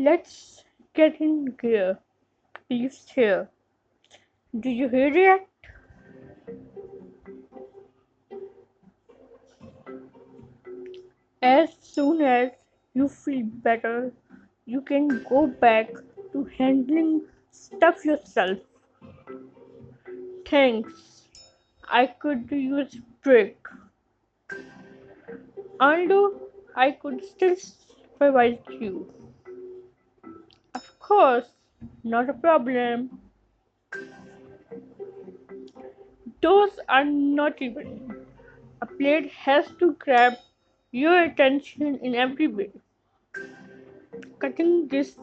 Let's get in gear. Lift here. Do you hear that? As soon as you feel better, you can go back to handling stuff yourself. Thanks. I could use a break. Although I could still supervise you. Of course, not a problem. Those are not even. A plate has to grab your attention in every way. Cutting this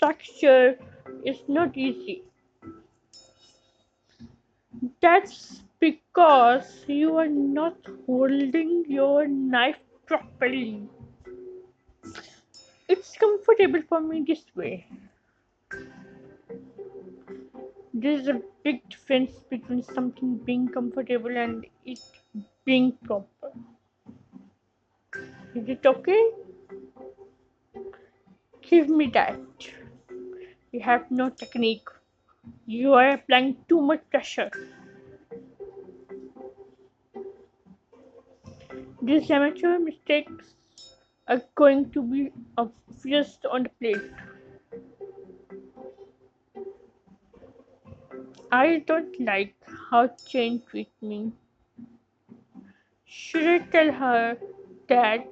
texture is not easy. That's because you are not holding your knife properly. It's comfortable for me this way. There's a big difference between something being comfortable and it being proper. Is it okay? Give me that. You have no technique. You are applying too much pressure. These amateur mistakes are going to be obvious on the plate. I don't like how Jane treats me. Should I tell her that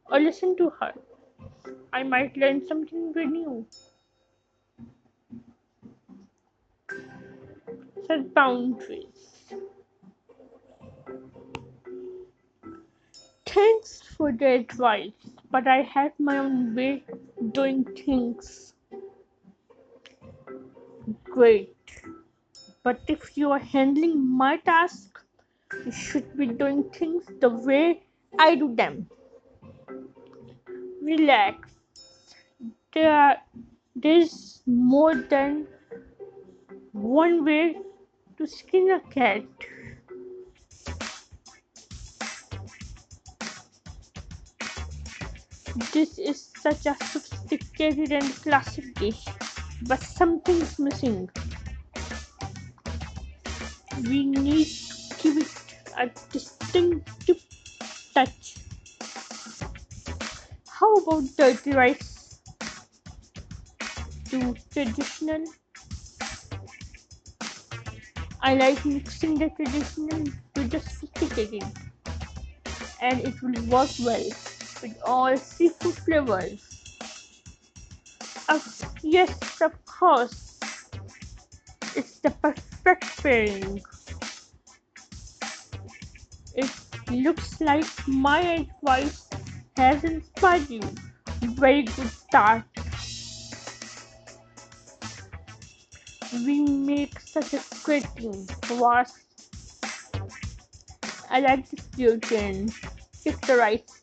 or listen to her? I might learn something new. Set boundaries. Thanks for the advice, but I have my own way of doing things. Great. But if you are handling my task, you should be doing things the way I do them. Relax. There's more than one way to skin a cat. This is such a sophisticated and classic dish, but something's missing. We need to give it a distinctive touch. How about dirty rice? Too traditional? I like mixing the traditional with the sophisticated, and it will work well with all seafood flavors. Yes, of course, it's the perfect pairing. It looks like my advice has inspired you. Very good start. We make such a great team. Was I like this fusion. Shift the rice.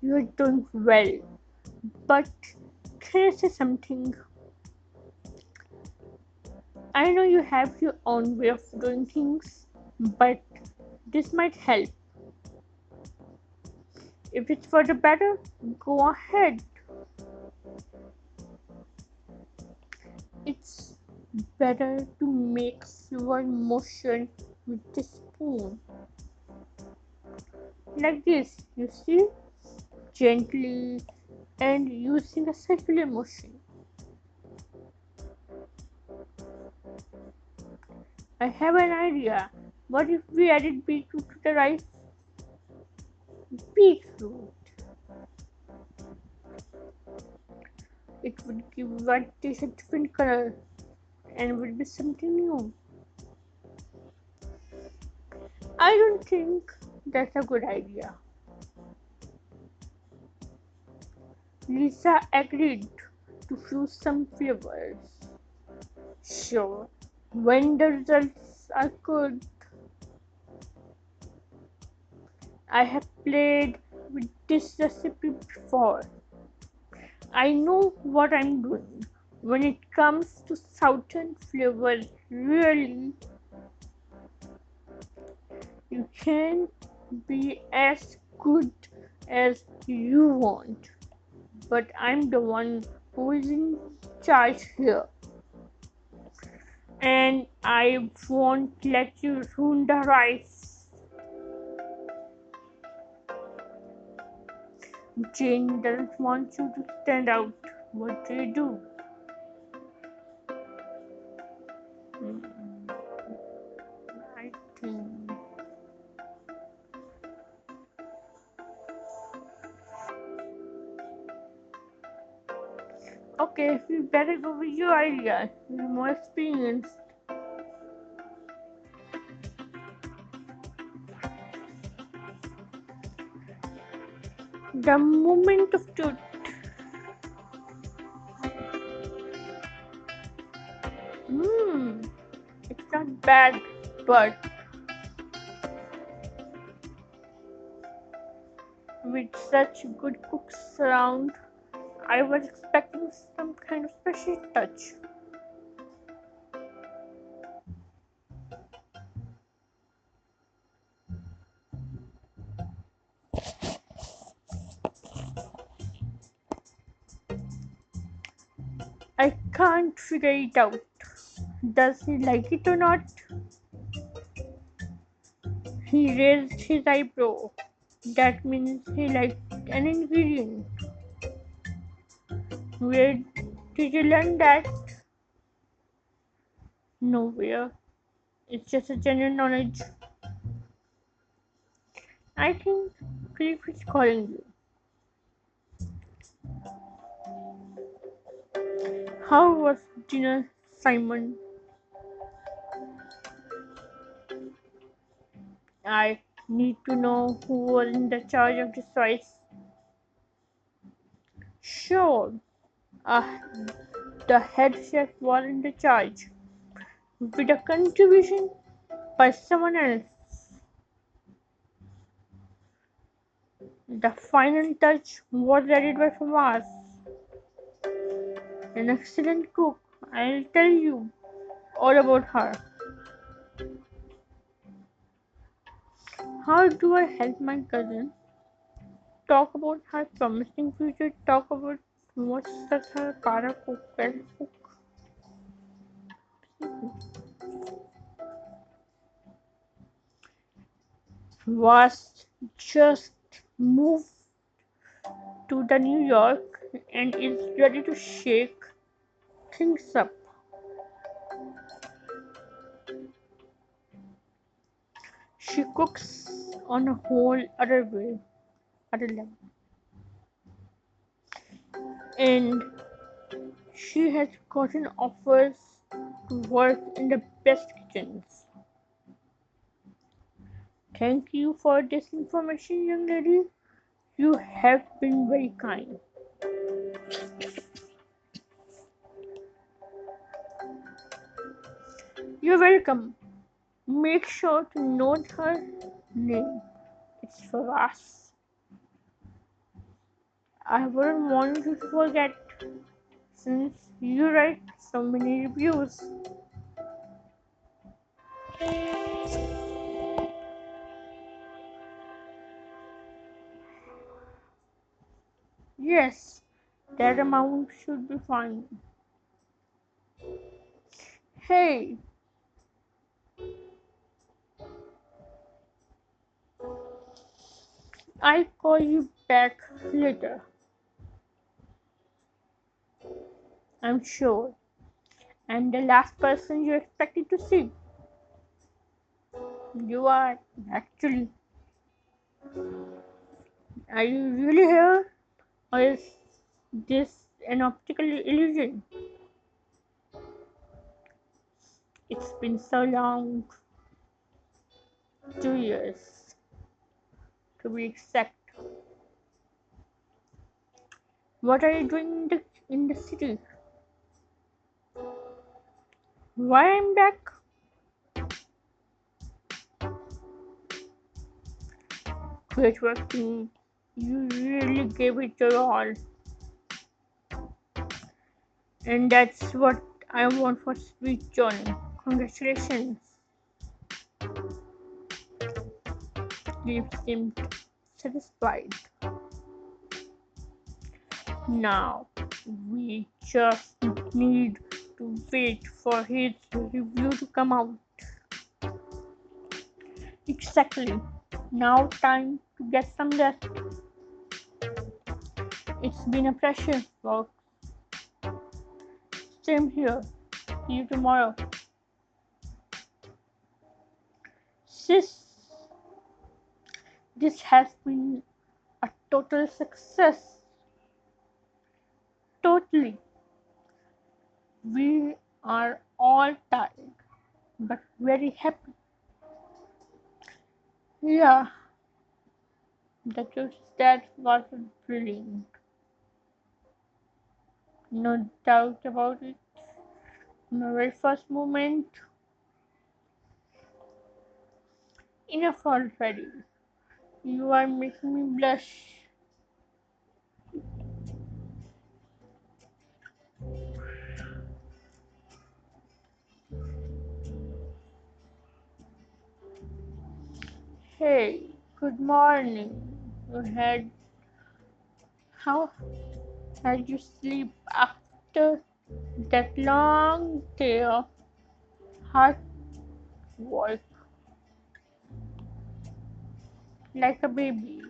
You're doing well. But can I say something? I know you have your own way of doing things, but this might help. If it's for the better, go ahead. It's better to make slow motion with the spoon. Like this, you see? Gently and using a circular motion. I have an idea. What if we added beetroot to the rice? Beetroot. It would give one dish a different color and would be something new. I don't think that's a good idea. Lisa agreed to fuse some flavors. Sure, when the results are good. I have played with this recipe before. I know what I'm doing. When it comes to southern flavors, really, you can be as good as you want, but I'm the one who is in charge here, and I won't let you ruin the rice. Jane doesn't want you to stand out. What do you do? Hmm, I think. Okay, we better go with your idea. You're more experienced. The moment of truth. Hmm, it's not bad, but with such good cooks around, I was expecting some kind of special touch. I can't figure it out. Does he like it or not? He raised his eyebrow. That means he liked an ingredient. Where did you learn that? Nowhere. It's just a general knowledge. I think Cliff is calling you. How was dinner, Simon? I need to know who was in the charge of this rice. Sure, uh, the head chef was in the charge, with a contribution by someone else. The final touch was added by Famas, an excellent cook. I'll tell you all about her. How do I help my cousin? Talk about her promising future. Talk about what does her para cook well cook. Was just moved to the New York and is ready to shake things up. She cooks on a whole other level, and she has gotten offers to work in the best kitchens. Thank you for this information, young lady. You have been very kind. You're welcome. Make sure to note her name. It's for us. I wouldn't want you to forget since you write so many reviews. Yes, that amount should be fine. Hey, I'll call you back later, I'm sure. I'm the last person you expected to see. You are, actually. Are you really here? Or is this an optical illusion? It's been so long. 2 years, to be exact. What are you doing in the city? Why I'm back? Great work, team. You really gave it your all. And that's what I want for Sweet Johnny. Congratulations. sleep seemed satisfied. Now we just need to wait for his review to come out. Exactly. Now time to get some rest. It's been a pleasure, folks. Same here. See you tomorrow. Sis, this has been a total success. Totally. We are all tired, but very happy. Yeah, the truth is that was brilliant. No doubt about it. My very first moment, enough already. You are making me blush. Hey, good morning. You had how had you sleep after that long day of hard work like a baby?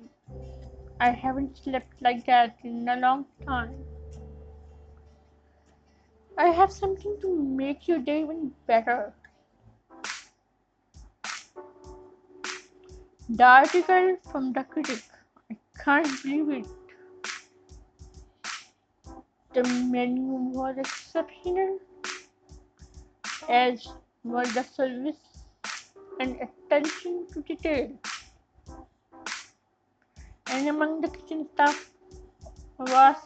I haven't slept like that in a long time. I have something to make your day even better. The article from the critic. I can't believe it. The menu was exceptional, as were the service and attention to detail. And among the kitchen staff was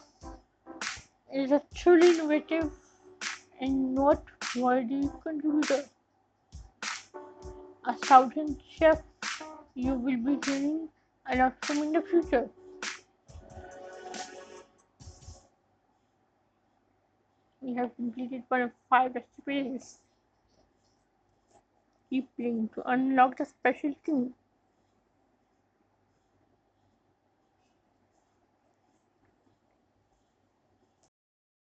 is a truly innovative and noteworthy contributor. A Southern chef you will be hearing a lot from in the future. We have completed one of 5 recipes. Keep playing to unlock the special thing.